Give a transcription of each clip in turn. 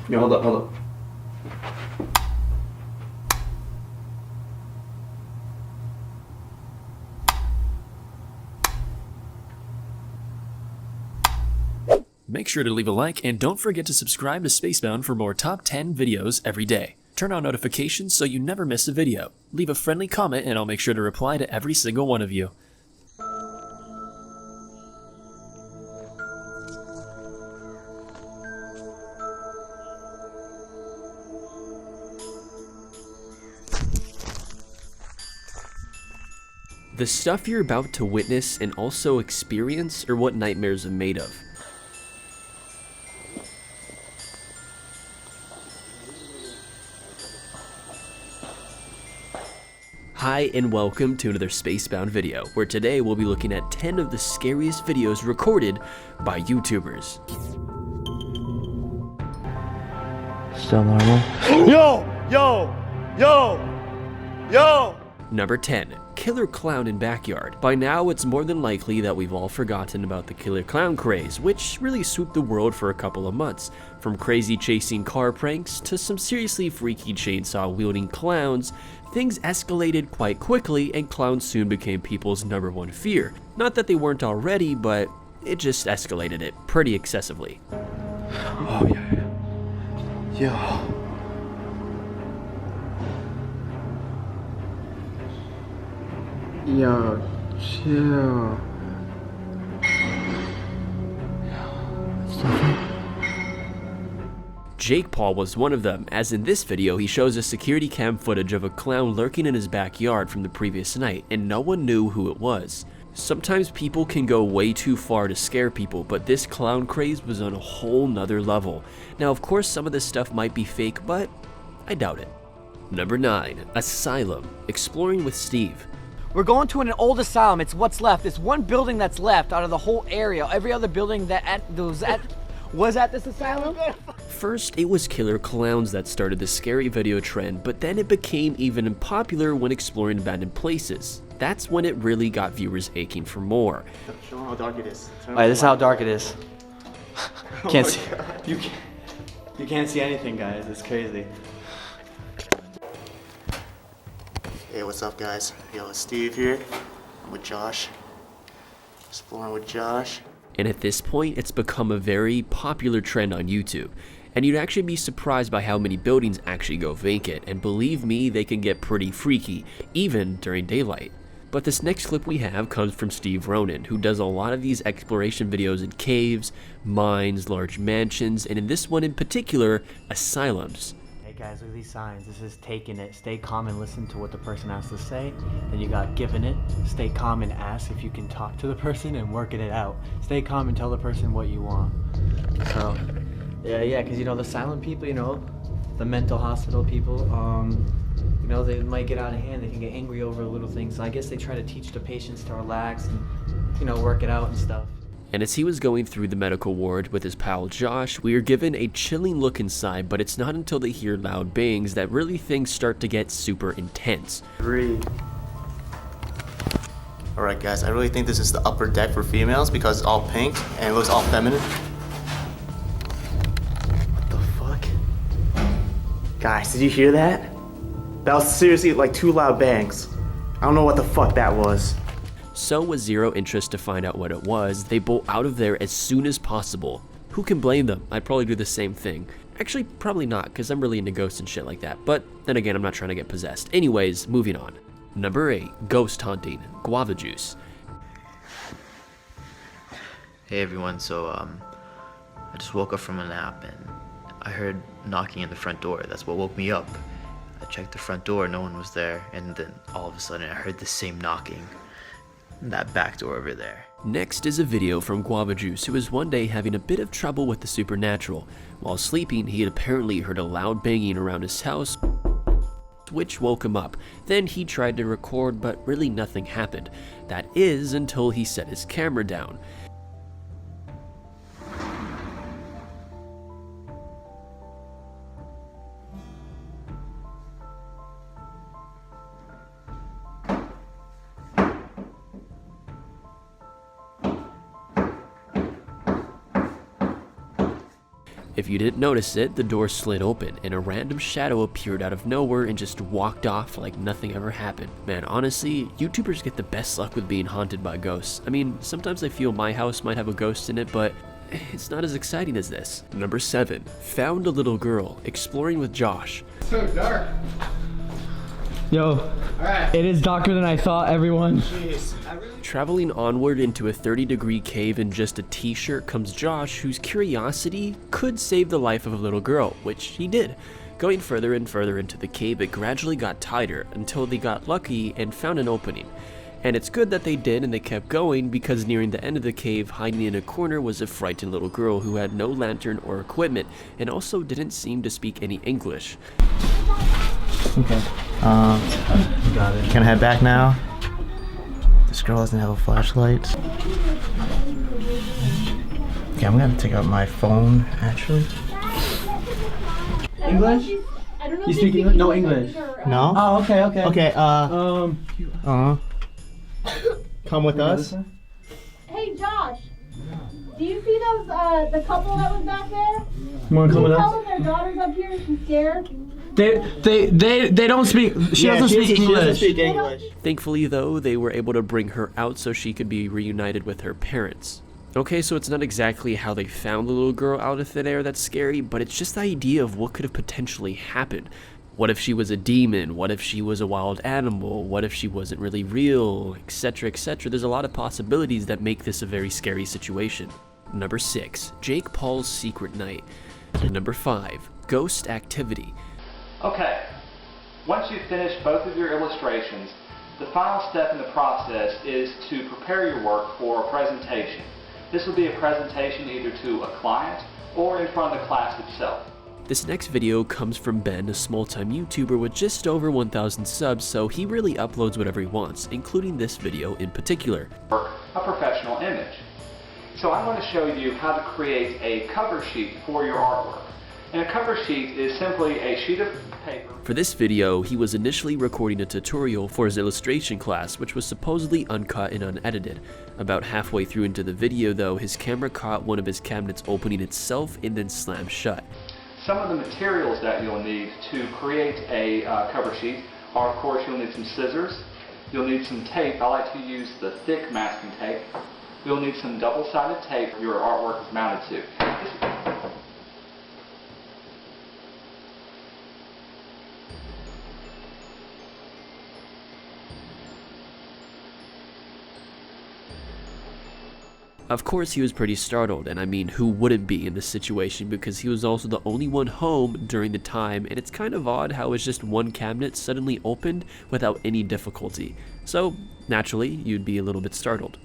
Yo, hold up, hold up. Make sure to leave a like and don't forget to subscribe to Spacebound for more top 10 videos every day. Turn on notifications so you never miss a video. Leave a friendly comment and I'll make sure to reply to every single one of you. The stuff you're about to witness and also experience are what nightmares are made of. Hi and welcome to another Spacebound video, where today we'll be looking at 10 of the scariest videos recorded by YouTubers. Still normal? Yo! Number 10. Killer Clown in Backyard. By now, it's more than likely that we've all forgotten about the killer clown craze, which really swooped the world for a couple of months. From crazy chasing car pranks to some seriously freaky chainsaw-wielding clowns, things escalated quite quickly and clowns soon became people's #1 fear. Not that they weren't already, but it just escalated it pretty excessively. Oh, yeah. Yo, chill. Jake Paul was one of them, as in this video he shows us security cam footage of a clown lurking in his backyard from the previous night, and no one knew who it was. Sometimes people can go way too far to scare people, but this clown craze was on a whole nother level. Now of course some of this stuff might be fake, but I doubt it. Number 9. Asylum. Exploring with Steve. We're going to an old asylum. It's what's left. It's one building that's left out of the whole area. Every other building that was at this asylum. First, it was killer clowns that started the scary video trend, but then it became even popular when exploring abandoned places. That's when it really got viewers aching for more. Show them how dark it is. Alright, this is how dark it is. Can't see. God. You can't see anything, guys. It's crazy. Hey, what's up, guys? Yo, it's Steve here. I'm with Josh. Exploring with Josh. And at this point, it's become a very popular trend on YouTube. And you'd actually be surprised by how many buildings actually go vacant, and believe me, they can get pretty freaky, even during daylight. But this next clip we have comes from Steve Ronan, who does a lot of these exploration videos in caves, mines, large mansions, and in this one in particular, asylums. Hey guys, look at these signs. This is taking it. Stay calm and listen to what the person has to say. Then you got giving it. Stay calm and ask if you can talk to the person and working it out. Stay calm and tell the person what you want. So, yeah, because you know the silent people, you know, the mental hospital people, you know, they might get out of hand. They can get angry over little things. So I guess they try to teach the patients to relax and, you know, work it out and stuff. And as he was going through the medical ward with his pal Josh, we are given a chilling look inside, but it's not until they hear loud bangs that really things start to get super intense. Alright, guys, I really think this is the upper deck for females because it's all pink and it looks all feminine. What the fuck? Guys, did you hear that? That was seriously like 2 loud bangs. I don't know what the fuck that was. So with zero interest to find out what it was, they bolt out of there as soon as possible. Who can blame them? I'd probably do the same thing. Actually, probably not, because I'm really into ghosts and shit like that. But then again, I'm not trying to get possessed. Anyways, moving on. Number 8. Ghost Hunting. Guava Juice. Hey everyone, so I just woke up from a nap and I heard knocking at the front door. That's what woke me up. I checked the front door, no one was there, and then all of a sudden I heard the same knocking. That back door over there. Next is a video from Guava Juice, who was one day having a bit of trouble with the supernatural. While sleeping, he had apparently heard a loud banging around his house, which woke him up. Then he tried to record, but really nothing happened. That is until he set his camera down. If you didn't notice it, the door slid open and a random shadow appeared out of nowhere and just walked off like nothing ever happened. Man, honestly, YouTubers get the best luck with being haunted by ghosts. I mean, sometimes I feel my house might have a ghost in it, but it's not as exciting as this. Number 7, found a little girl, exploring with Josh. So dark. Yo, it is darker than I thought, everyone. Traveling onward into a 30-degree cave in just a t-shirt comes Josh, whose curiosity could save the life of a little girl, which he did. Going further and further into the cave, it gradually got tighter until they got lucky and found an opening. And it's good that they did and they kept going, because nearing the end of the cave, hiding in a corner, was a frightened little girl who had no lantern or equipment and also didn't seem to speak any English. Okay. Got it. Can I head back now? This girl doesn't have a flashlight. Okay, I'm gonna take out my phone, actually. English? I don't know You if speak English? No English. No? Oh, okay, okay. Okay, come with us. Hey Josh, do you see those the couple that was back there? You wanna come with Tell us? them their daughter's up here. She's scared. They don't speak. She doesn't speak English. She doesn't speak English. Thankfully though, they were able to bring her out so she could be reunited with her parents. Okay, so it's not exactly how they found the little girl out of thin air that's scary, but it's just the idea of what could have potentially happened. What if she was a demon? What if she was a wild animal? What if she wasn't really real? Etc, etc. There's a lot of possibilities that make this a very scary situation. Number 6, Jake Paul's secret night. Number 5, ghost activity. Okay, once you've finished both of your illustrations, the final step in the process is to prepare your work for a presentation. This will be a presentation either to a client or in front of the class itself. This next video comes from Ben, a small-time YouTuber with just over 1,000 subs, so he really uploads whatever he wants, including this video in particular. A professional image. So I want to show you how to create a cover sheet for your artwork. And a cover sheet is simply a sheet of paper. For this video, he was initially recording a tutorial for his illustration class, which was supposedly uncut and unedited. About halfway through into the video though, his camera caught one of his cabinets opening itself and then slammed shut. Some of the materials that you'll need to create a cover sheet are, of course, you'll need some scissors, you'll need some tape. I like to use the thick masking tape. You'll need some double-sided tape your artwork is mounted to. Of course he was pretty startled, and I mean, who wouldn't be in this situation, because he was also the only one home during the time, and it's kind of odd how it's just one cabinet suddenly opened without any difficulty. So, naturally, you'd be a little bit startled.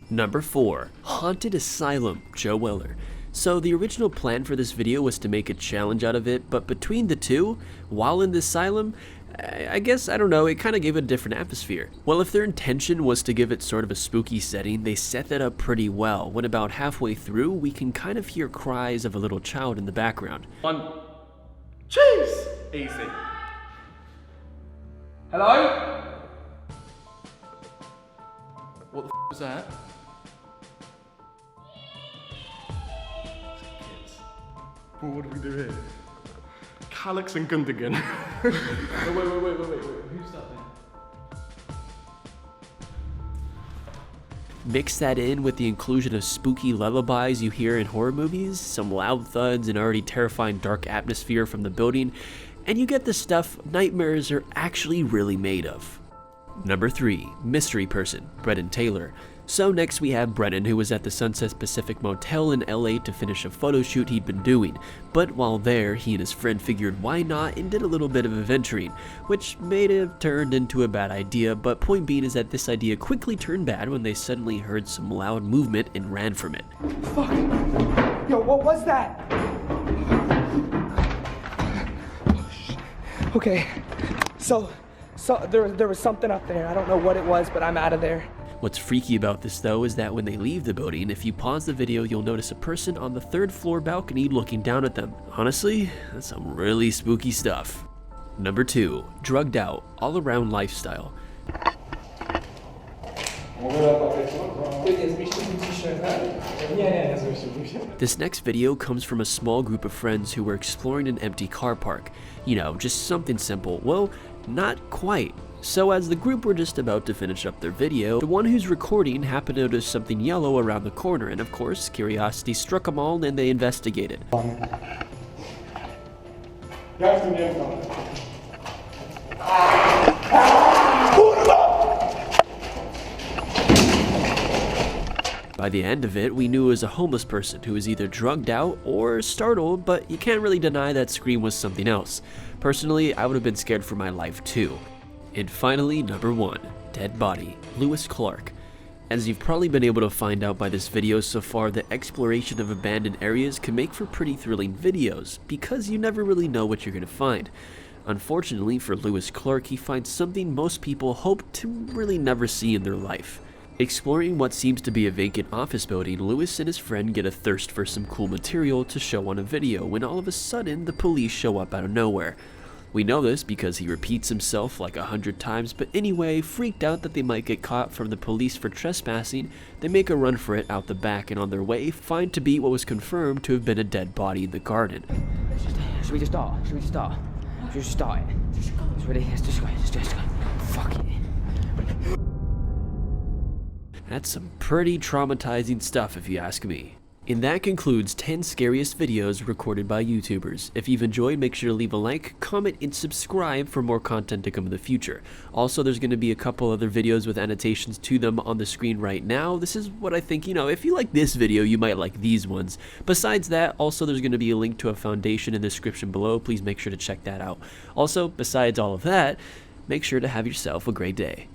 Number 4, Haunted Asylum, Joe Weller. So the original plan for this video was to make a challenge out of it, but between the two, while in the asylum, I guess, I don't know, it kind of gave it a different atmosphere. Well, if their intention was to give it sort of a spooky setting, they set that up pretty well. When about halfway through, we can kind of hear cries of a little child in the background. Cheese! Easy. Hello? What the f was that? Kids. Well, what do we do here? Calyx and Gundigan. Wait. Who's that then? Mix that in with the inclusion of spooky lullabies you hear in horror movies, some loud thuds, and already terrifying dark atmosphere from the building, and you get the stuff nightmares are actually really made of. Number 3, Mystery Person, Brennan Taylor. So next we have Brennan, who was at the Sunset Pacific Motel in LA to finish a photo shoot he'd been doing. But while there, he and his friend figured why not and did a little bit of adventuring, which may have turned into a bad idea, but point being is that this idea quickly turned bad when they suddenly heard some loud movement and ran from it. Fuck! Yo, what was that? Okay, so there was something up there. I don't know what it was, but I'm out of there. What's freaky about this though is that when they leave the building, if you pause the video, you'll notice a person on the 3rd floor balcony looking down at them. Honestly, that's some really spooky stuff. Number 2, Drugged Out, All-Around Lifestyle. This next video comes from a small group of friends who were exploring an empty car park. You know, just something simple. Well, not quite. So as the group were just about to finish up their video, the one who's recording happened to notice something yellow around the corner, and of course, curiosity struck them all and they investigated. By the end of it, we knew it was a homeless person who was either drugged out or startled, but you can't really deny that scream was something else. Personally, I would have been scared for my life too. And finally, number 1, dead body, Lewis Clark. As you've probably been able to find out by this video so far, the exploration of abandoned areas can make for pretty thrilling videos, because you never really know what you're going to find. Unfortunately for Lewis Clark, he finds something most people hope to really never see in their life. Exploring what seems to be a vacant office building, Lewis and his friend get a thirst for some cool material to show on a video when all of a sudden the police show up out of nowhere. We know this because he repeats himself like 100 times, but anyway, freaked out that they might get caught from the police for trespassing, they make a run for it out the back, and on their way find to be what was confirmed to have been a dead body in the garden. Should we just start? Should we just start? Should we just start it? It's ready? Let's just go. Let's just go. Fuck it. That's some pretty traumatizing stuff if you ask me. And that concludes 10 scariest videos recorded by YouTubers. If you've enjoyed, make sure to leave a like, comment, and subscribe for more content to come in the future. Also, there's going to be a couple other videos with annotations to them on the screen right now. This is what I think, you know, if you like this video, you might like these ones. Besides that, also there's going to be a link to a foundation in the description below. Please make sure to check that out. Also, besides all of that, make sure to have yourself a great day.